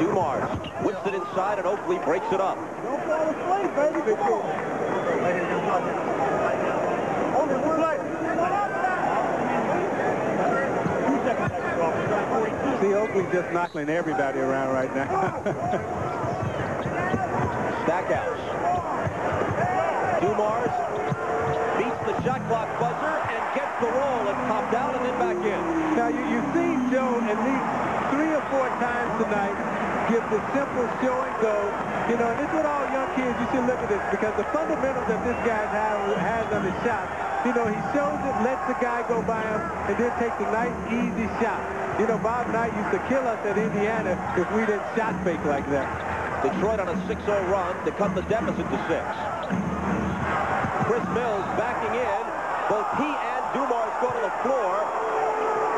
Dumars whips it inside, and Oakley breaks it up. Don't fall asleep, baby. Only one play. See, Oakley just knocking everybody around right now. Stackhouse. Dumars beats the shot clock buzzer and gets the roll and popped out and then back in. Now, you've seen Joe at least 3 or 4 times tonight give the simple show and go. You know, and this is what all young kids, you should look at this, because the fundamentals that this guy has on his shot, you know, he shows it, lets the guy go by him, and then takes a nice, easy shot. You know, Bob Knight used to kill us at Indiana if we didn't shot fake like that. Detroit on a 6-0 run to cut the deficit to 6. Chris Mills backing in. Both he and Dumars go to the floor,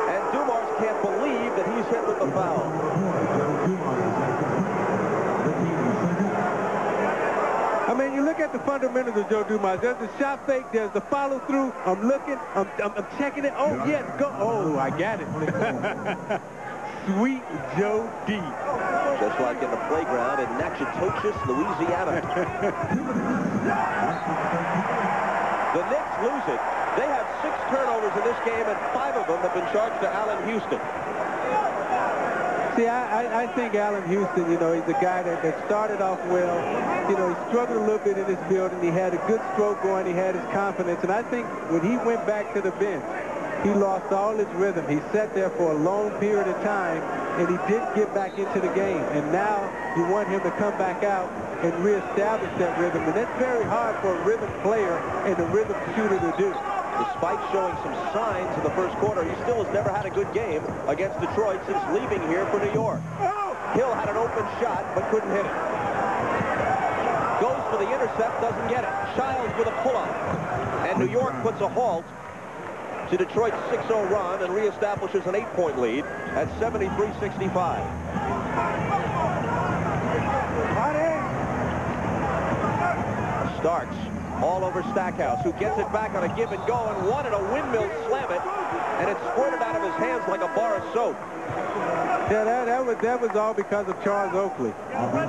and Dumars can't believe that he's hit with the foul. I mean, you look at the fundamentals of Joe Dumars. There's the shot fake. There's the follow through. I'm looking. I'm checking it. Oh, yes, go. Oh, I got it. Sweet Joe D. Just like in the playground in Natchitoches, Louisiana. The Knicks lose it. They have 6 turnovers in this game, and 5 of them have been charged to Allen Houston. See, I think Allen Houston, you know, he's a guy that started off well. You know, he struggled a little bit in this building. He had a good stroke going. He had his confidence. And I think when he went back to the bench, he lost all his rhythm. He sat there for a long period of time, and he didn't get back into the game. And now you want him to come back out and reestablish that rhythm. And that's very hard for a rhythm player and a rhythm shooter to do. Despite showing some signs in the first quarter, he still has never had a good game against Detroit since leaving here for New York. Hill had an open shot, but couldn't hit it. Goes for the intercept, doesn't get it. Childs with a pull-up. And New York puts a halt to Detroit's 6-0 run and reestablishes an 8-point lead at 73-65. Starks all over Stackhouse, who gets it back on a give and go and wanted a windmill slam it, and it squirted out of his hands like a bar of soap. Yeah, that was all because of Charles Oakley.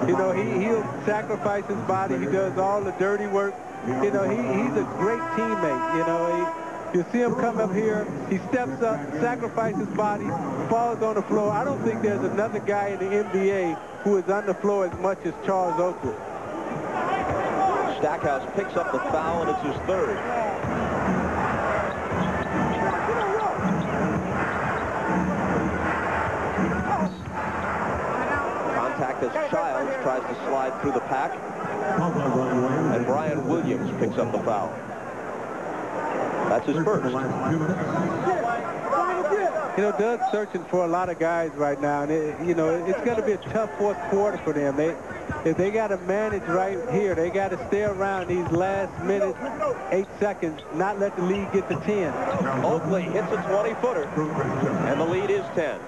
You know, he'll sacrifice his body. He does all the dirty work. You know, he's a great teammate. You know, you see him come up here, he steps up, sacrifices his body, falls on the floor. I don't think there's another guy in the NBA who is on the floor as much as Charles Oakley. Stackhouse picks up the foul, and it's his 3rd. Contact as Childs tries to slide through the pack, and Brian Williams picks up the foul. That's his 1st. You know, Doug's searching for a lot of guys right now, and you know, it's going to be a tough 4th quarter for them. If they got to manage right here, they got to stay around these last minute, 8 seconds, not let the lead get to 10. Oakley hits a 20-footer, and the lead is 10.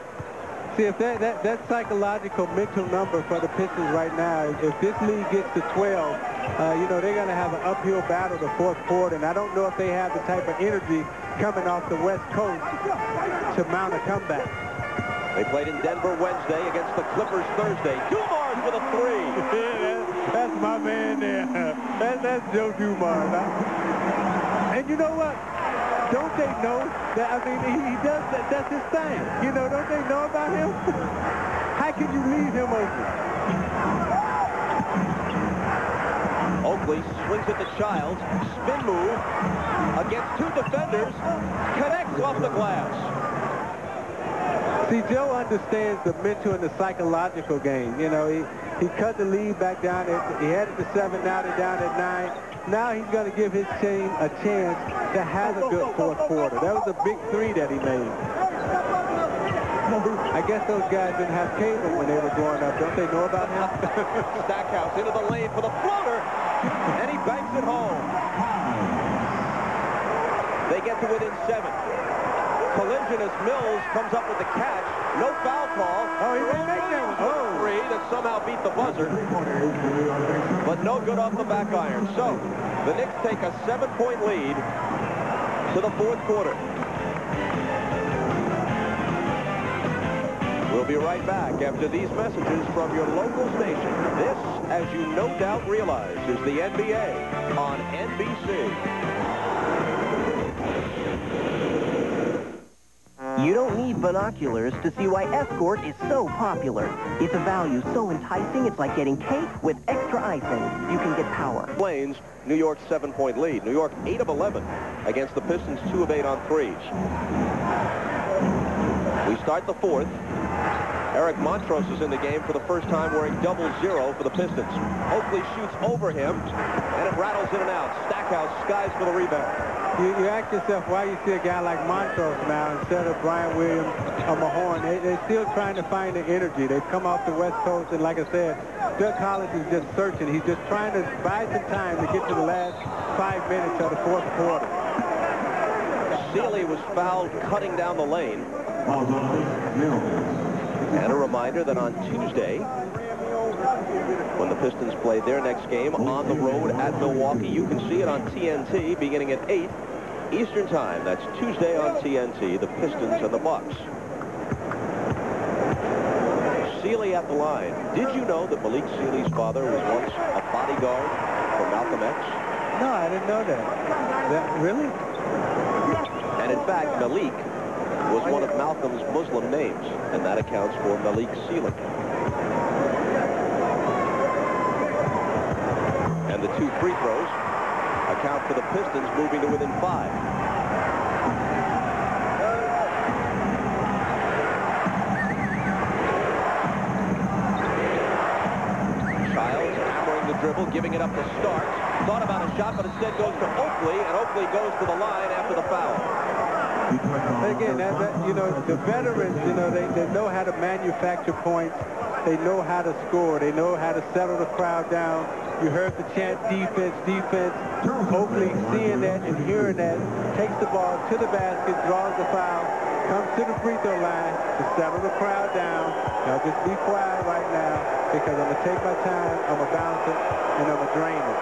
See, if that psychological mental number for the Pistons right now, if this lead gets to 12, you know, they're going to have an uphill battle the 4th quarter, and I don't know if they have the type of energy coming off the West Coast to mount a comeback. They played in Denver Wednesday against the Clippers Thursday. Dumars with a 3. Yeah, that's my man there. That's Joe Dumars. And you know what? Don't they know that, I mean, he does that, that's his thing. You know, don't they know about him? How can you leave him open? Oakley swings it to Childs. Spin move against 2 defenders. Connects off the glass. See, Joe understands the mental and the psychological game. You know, he cut the lead back down. He had it to 7, now they're down at 9. Now he's going to give his team a chance to have a good 4th quarter. That was a big 3 that he made. I guess those guys didn't have cable when they were growing up. Don't they know about him? Stackhouse into the lane for the floater, and he banks it home. They get to within 7. Collision as Mills comes up with the catch. No foul call. Oh, he didn't make that one. Oh. 3 that somehow beat the buzzer, but no good off the back iron. So the Knicks take a 7-point lead to the 4th quarter. We'll be right back after these messages from your local station. This, as you no doubt realize, is the NBA on NBC. You don't need binoculars to see why Escort is so popular. It's a value so enticing, it's like getting cake with extra icing. You can get power. Plains, New York's 7-point lead. New York 8 of 11 against the Pistons, 2 of 8 on threes. We start the fourth. Eric Montrose is in the game for the first time wearing 0-0 for the Pistons. Oakley shoots over him, and it rattles in and out. Stackhouse skies for the rebound. You ask yourself why you see a guy like Montrose now instead of Brian Williams or Mahorn. They're still trying to find the energy. They've come off the West Coast, and like I said, Doug Collins is just searching. He's just trying to buy some time to get to the last 5 minutes of the fourth quarter. Sealy was fouled cutting down the lane. And a reminder that on Tuesday, when the Pistons play their next game on the road at Milwaukee, you can see it on TNT beginning at 8 Eastern Time. That's Tuesday on TNT, the Pistons and the Bucks. Sealy at the line. Did you know that Malik Sealy's father was once a bodyguard for Malcolm X? No, I didn't know that. Really? And in fact, Malik was one of Malcolm's Muslim names, and that accounts for Malik Sealy. And the 2 free throws account for the Pistons moving to within 5. Childs hammering the dribble, giving it up to Starks. Thought about a shot, but instead goes to Oakley, and Oakley goes to the line after the foul. Again, you know, the veterans, you know, they know how to manufacture points. They know how to score. They know how to settle the crowd down. You heard the chant, defense, defense. Oakley seeing that and hearing that, takes the ball to the basket, draws the foul, comes to the free throw line to settle the crowd down. Now just be quiet right now because I'm going to take my time, I'm going to bounce it, and I'm going to drain it.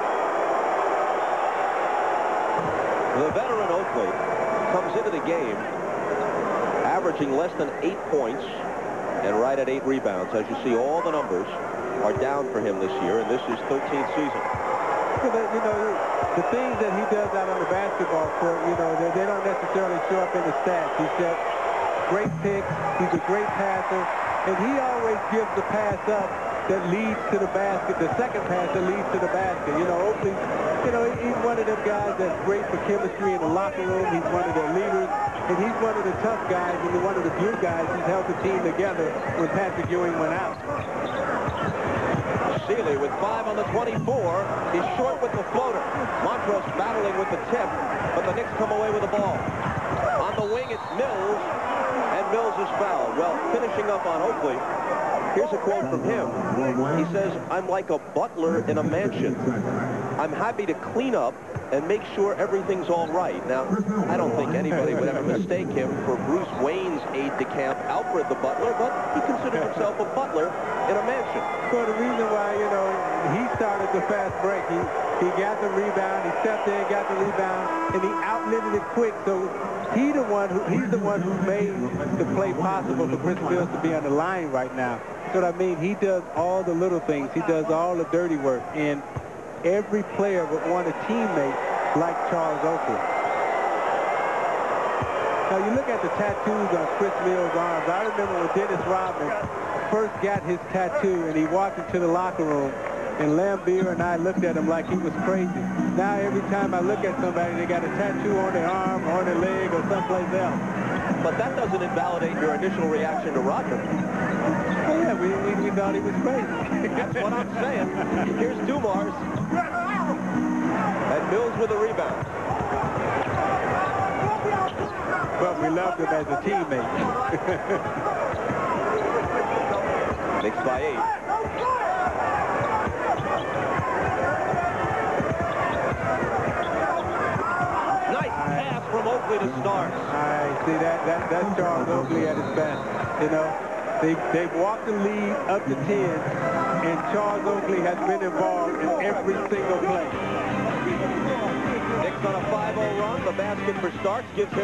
The veteran Oakley comes into the game averaging less than 8 points and right at 8 rebounds. As you see, all the numbers are down for him this year, and this is 13th season. You know, the things that he does out on the basketball court, you know, they don't necessarily show up in the stats. He's got great picks, he's a great passer, and he always gives the pass up that leads to the basket, the second pass that leads to the basket. You know, Oakley, you know, he's one of them guys that's great for chemistry in the locker room. He's one of their leaders, and he's one of the tough guys and one of the glue guys who's held the team together when Patrick Ewing went out. Sealy with 5 on the 24. He's short with the floater. Montrose battling with the tip, but the Knicks come away with the ball. On the wing, it's Mills, and Mills is fouled. Well, finishing up on Oakley, here's a quote from him. He says, "I'm like a butler in a mansion. I'm happy to clean up and make sure everything's all right." Now, I don't think anybody would ever mistake him for Bruce Wayne's aide-de-camp, Alfred the Butler, but he considered himself a butler in a mansion. So the reason why, you know, he started the fast break, he got the rebound, he stepped in, got the rebound, and he outlived it quick. So he's the one who made the play possible for Chris Mills to be on the line right now. So what I mean, he does all the little things. He does all the dirty work. And every player would want a teammate like Charles Oakley. Now you look at the tattoos on Chris Mills' arms. I remember when Dennis Rodman first got his tattoo and he walked into the locker room, and Lambeer and I looked at him like he was crazy. Now every time I look at somebody, they got a tattoo on their arm, or on their leg, or someplace else. But that doesn't invalidate your initial reaction to Rodman. Oh yeah, we thought he was crazy. That's what I'm saying. Here's Dumars. And Mills with a rebound. But we loved him as a teammate. Knicks by 8. Nice pass from Oakley to Starks. See, that's Charles Oakley at his best. You know, they've walked the lead up to 10, and Charles Oakley has been involved in every single play. Knicks on a 5-0 run. The basket for Starks gives him